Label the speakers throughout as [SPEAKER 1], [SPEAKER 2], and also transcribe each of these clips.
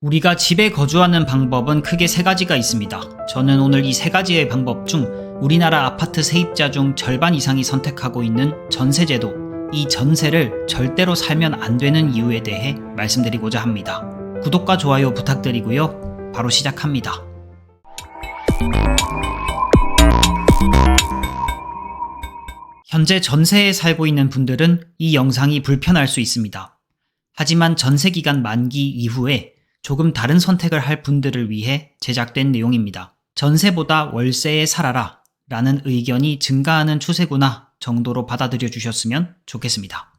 [SPEAKER 1] 우리가 집에 거주하는 방법은 크게 세 가지가 있습니다. 저는 오늘 이 세 가지의 방법 중 우리나라 아파트 세입자 중 절반 이상이 선택하고 있는 전세제도, 이 전세를 절대로 살면 안 되는 이유에 대해 말씀드리고자 합니다. 구독과 좋아요 부탁드리고요. 바로 시작합니다. 현재 전세에 살고 있는 분들은 이 영상이 불편할 수 있습니다. 하지만 전세 기간 만기 이후에 조금 다른 선택을 할 분들을 위해 제작된 내용입니다. 전세보다 월세에 살아라 라는 의견이 증가하는 추세구나 정도로 받아들여 주셨으면 좋겠습니다.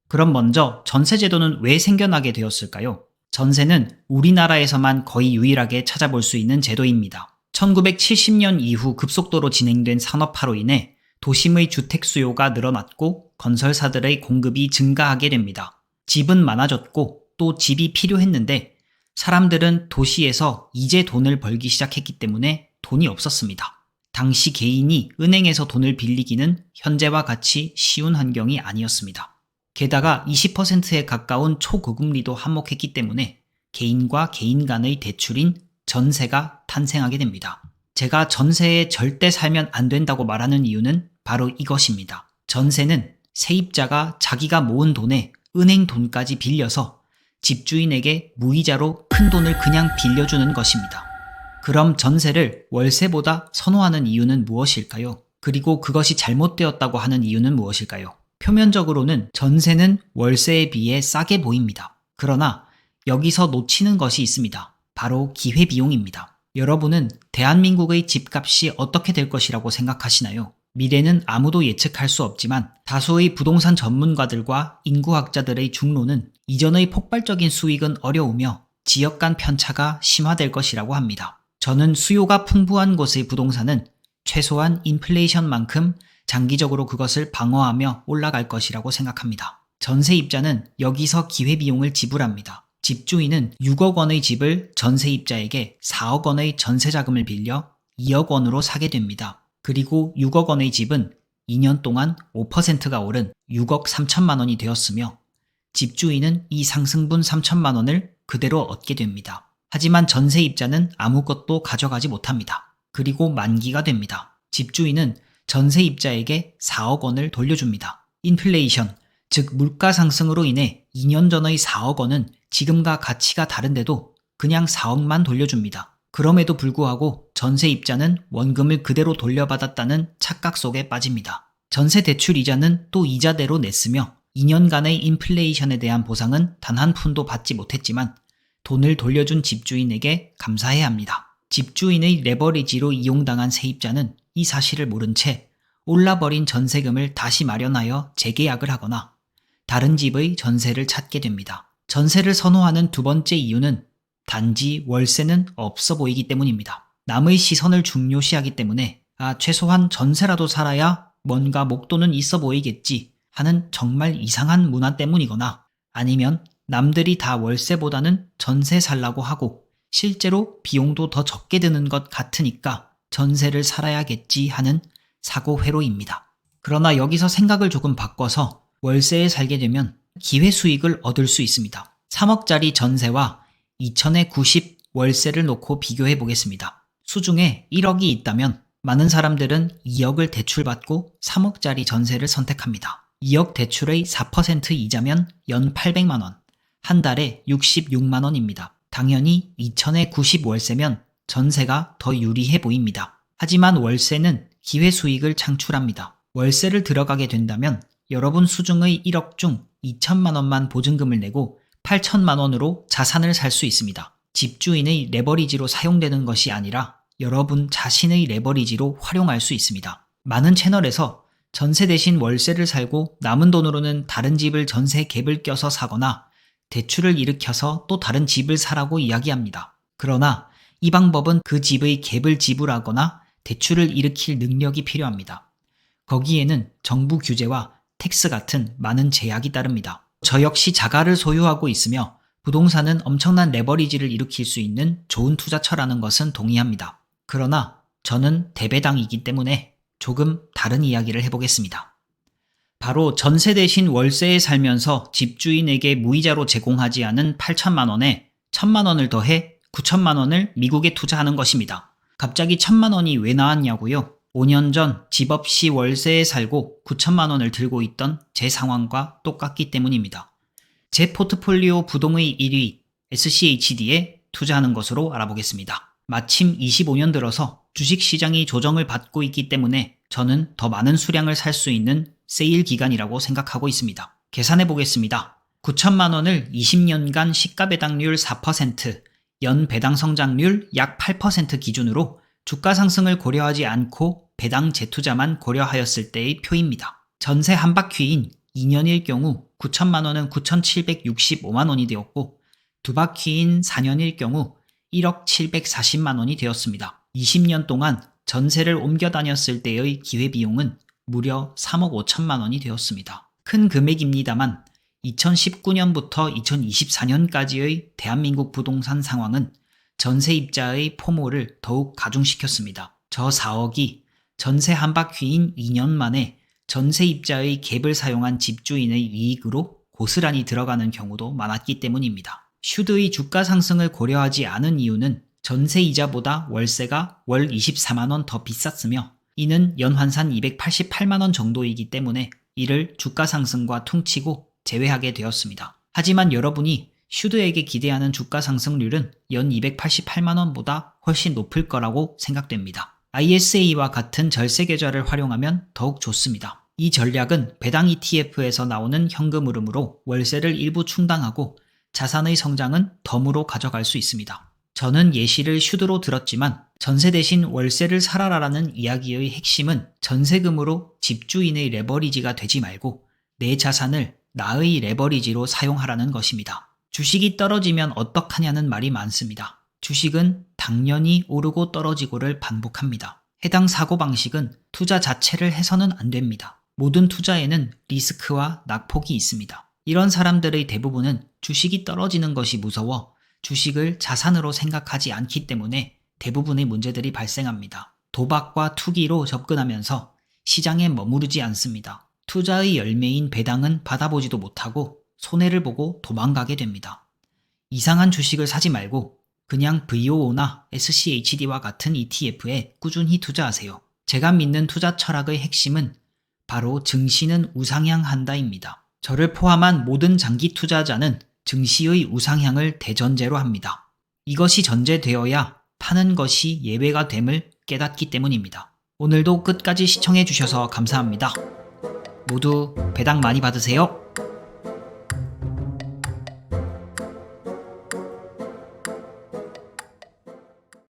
[SPEAKER 1] 그럼 먼저 전세제도는 왜 생겨나게 되었을까요? 전세는 우리나라에서만 거의 유일하게 찾아볼 수 있는 제도입니다. 1970년 이후 급속도로 진행된 산업화로 인해 도심의 주택 수요가 늘어났고 건설사들의 공급이 증가하게 됩니다. 집은 많아졌고 또 집이 필요했는데 사람들은 도시에서 이제 돈을 벌기 시작했기 때문에 돈이 없었습니다. 당시 개인이 은행에서 돈을 빌리기는 현재와 같이 쉬운 환경이 아니었습니다. 게다가 20%에 가까운 초고금리도 한몫했기 때문에 개인과 개인 간의 대출인 전세가 탄생하게 됩니다. 제가 전세에 절대 살면 안 된다고 말하는 이유는 바로 이것입니다. 전세는 세입자가 자기가 모은 돈에 은행 돈까지 빌려서 집주인에게 무이자로 큰 돈을 그냥 빌려주는 것입니다. 그럼 전세를 월세보다 선호하는 이유는 무엇일까요? 그리고 그것이 잘못되었다고 하는 이유는 무엇일까요? 표면적으로는 전세는 월세에 비해 싸게 보입니다. 그러나 여기서 놓치는 것이 있습니다. 바로 기회비용입니다. 여러분은 대한민국의 집값이 어떻게 될 것이라고 생각하시나요? 미래는 아무도 예측할 수 없지만 다수의 부동산 전문가들과 인구학자들의 중론은 이전의 폭발적인 수익은 어려우며 지역 간 편차가 심화될 것이라고 합니다. 저는 수요가 풍부한 곳의 부동산은 최소한 인플레이션만큼 장기적으로 그것을 방어하며 올라갈 것이라고 생각합니다. 전세입자는 여기서 기회비용을 지불합니다. 집주인은 6억 원의 집을 전세입자에게 4억 원의 전세자금을 빌려 2억 원으로 사게 됩니다. 그리고 6억 원의 집은 2년 동안 5%가 오른 6억 3천만 원이 되었으며 집주인은 이 상승분 3천만 원을 그대로 얻게 됩니다. 하지만 전세입자는 아무것도 가져가지 못합니다. 그리고 만기가 됩니다. 집주인은 전세입자에게 4억 원을 돌려줍니다. 인플레이션, 즉 물가 상승으로 인해 2년 전의 4억 원은 지금과 가치가 다른데도 그냥 4억만 돌려줍니다. 그럼에도 불구하고 전세입자는 원금을 그대로 돌려받았다는 착각 속에 빠집니다. 전세 대출 이자는 또 이자대로 냈으며 2년간의 인플레이션에 대한 보상은 단 한 푼도 받지 못했지만 돈을 돌려준 집주인에게 감사해야 합니다. 집주인의 레버리지로 이용당한 세입자는 이 사실을 모른 채 올라버린 전세금을 다시 마련하여 재계약을 하거나 다른 집의 전세를 찾게 됩니다. 전세를 선호하는 두 번째 이유는 단지 월세는 없어 보이기 때문입니다. 남의 시선을 중요시하기 때문에 최소한 전세라도 살아야 뭔가 목돈은 있어 보이겠지 하는 정말 이상한 문화 때문이거나 아니면 남들이 다 월세보다는 전세 살라고 하고 실제로 비용도 더 적게 드는 것 같으니까 전세를 살아야겠지 하는 사고회로입니다. 그러나 여기서 생각을 조금 바꿔서 월세에 살게 되면 기회 수익을 얻을 수 있습니다. 3억짜리 전세와 2000에 90 월세를 놓고 비교해 보겠습니다. 수중에 1억이 있다면 많은 사람들은 2억을 대출받고 3억짜리 전세를 선택합니다. 2억 대출의 4% 이자면 연 800만 원, 한 달에 66만 원입니다. 당연히 2000에 90 월세면 전세가 더 유리해 보입니다. 하지만 월세는 기회 수익을 창출합니다. 월세를 들어가게 된다면 여러분 수중의 1억 중 2천만 원만 보증금을 내고 8천만 원으로 자산을 살 수 있습니다. 집주인의 레버리지로 사용되는 것이 아니라 여러분 자신의 레버리지로 활용할 수 있습니다. 많은 채널에서 전세 대신 월세를 살고 남은 돈으로는 다른 집을 전세 갭을 껴서 사거나 대출을 일으켜서 또 다른 집을 사라고 이야기합니다. 그러나 이 방법은 그 집의 갭을 지불하거나 대출을 일으킬 능력이 필요합니다. 거기에는 정부 규제와 텍스 같은 많은 제약이 따릅니다. 저 역시 자가를 소유하고 있으며 부동산은 엄청난 레버리지를 일으킬 수 있는 좋은 투자처라는 것은 동의합니다. 그러나 저는 대배당이기 때문에 조금 다른 이야기를 해보겠습니다. 바로 전세 대신 월세에 살면서 집주인에게 무이자로 제공하지 않은 8천만 원에 1,000만 원을 더해 9천만 원을 미국에 투자하는 것입니다. 갑자기 1,000만 원이 왜 나왔냐고요? 5년 전 집 없이 월세에 살고 9천만 원을 들고 있던 제 상황과 똑같기 때문입니다. 제 포트폴리오 부동의 1위 SCHD에 투자하는 것으로 알아보겠습니다. 마침 25년 들어서 주식시장이 조정을 받고 있기 때문에 저는 더 많은 수량을 살 수 있는 세일 기간이라고 생각하고 있습니다. 계산해 보겠습니다. 9천만 원을 20년간 시가 배당률 4%, 연 배당 성장률 약 8% 기준으로 주가 상승을 고려하지 않고 배당 재투자만 고려하였을 때의 표입니다. 전세 한 바퀴인 2년일 경우 9천만 원은 9,765만 원이 되었고 두 바퀴인 4년일 경우 1억 740만 원이 되었습니다. 20년 동안 전세를 옮겨 다녔을 때의 기회비용은 무려 3억 5천만 원이 되었습니다. 큰 금액입니다만 2019년부터 2024년까지의 대한민국 부동산 상황은 전세입자의 포모를 더욱 가중시켰습니다. 저 4억이 전세 한 바퀴인 2년 만에 전세입자의 갭을 사용한 집주인의 이익으로 고스란히 들어가는 경우도 많았기 때문입니다. 슈드의 주가 상승을 고려하지 않은 이유는 전세이자보다 월세가 월 24만 원 더 비쌌으며 이는 연환산 288만 원 정도이기 때문에 이를 주가 상승과 퉁치고 제외하게 되었습니다. 하지만 여러분이 슈드에게 기대하는 주가 상승률은 연 288만 원보다 훨씬 높을 거라고 생각됩니다. ISA와 같은 절세 계좌를 활용하면 더욱 좋습니다. 이 전략은 배당 ETF에서 나오는 현금 흐름으로 월세를 일부 충당하고 자산의 성장은 덤으로 가져갈 수 있습니다. 저는 예시를 슈드로 들었지만 전세 대신 월세를 살아라라는 이야기의 핵심은 전세금으로 집주인의 레버리지가 되지 말고 내 자산을 나의 레버리지로 사용하라는 것입니다. 주식이 떨어지면 어떡하냐는 말이 많습니다. 주식은 당연히 오르고 떨어지고를 반복합니다. 해당 사고방식은 투자 자체를 해서는 안 됩니다. 모든 투자에는 리스크와 낙폭이 있습니다. 이런 사람들의 대부분은 주식이 떨어지는 것이 무서워 주식을 자산으로 생각하지 않기 때문에 대부분의 문제들이 발생합니다. 도박과 투기로 접근하면서 시장에 머무르지 않습니다. 투자의 열매인 배당은 받아보지도 못하고 손해를 보고 도망가게 됩니다. 이상한 주식을 사지 말고 그냥 VOO나 SCHD와 같은 ETF에 꾸준히 투자하세요. 제가 믿는 투자 철학의 핵심은 바로 증시는 우상향한다입니다. 저를 포함한 모든 장기 투자자는 증시의 우상향을 대전제로 합니다. 이것이 전제되어야 파는 것이 예외가 됨을 깨닫기 때문입니다. 오늘도 끝까지 시청해 주셔서 감사합니다. 모두 배당 많이 받으세요.